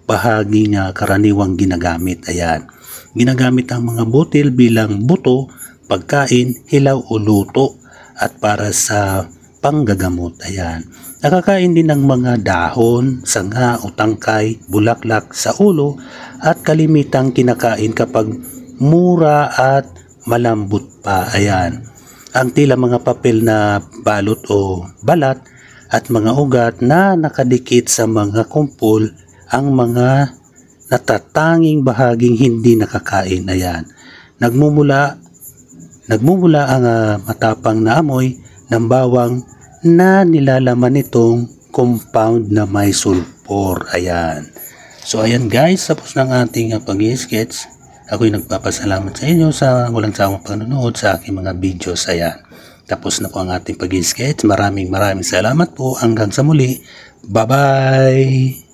bahaging karaniwang ginagamit. Ayan. Ginagamit ang mga butil bilang buto, pagkain, hilaw o luto at para sa panggagamot. Ayan. Nakakain din ng mga dahon, sanga o tangkay, bulaklak sa ulo at kalimitang kinakain kapag mura at malambot pa. Ayan. Ang tila mga papel na balot o balat at mga ugat na nakadikit sa mga kumpol ang mga natatanging bahaging hindi nakakain. Ayan. Nagmumula ang matapang na amoy ng bawang na nilalaman nitong compound na may sulfur. Ayan. So ayan guys, tapos ng ating pag-sketch. Ako'y nagpapasalamat sa inyo sa walang sawang panonood sa aking mga videos. Ayan. Tapos na po ang ating pag-sketch. Maraming salamat po. Hanggang sa muli. Bye-bye!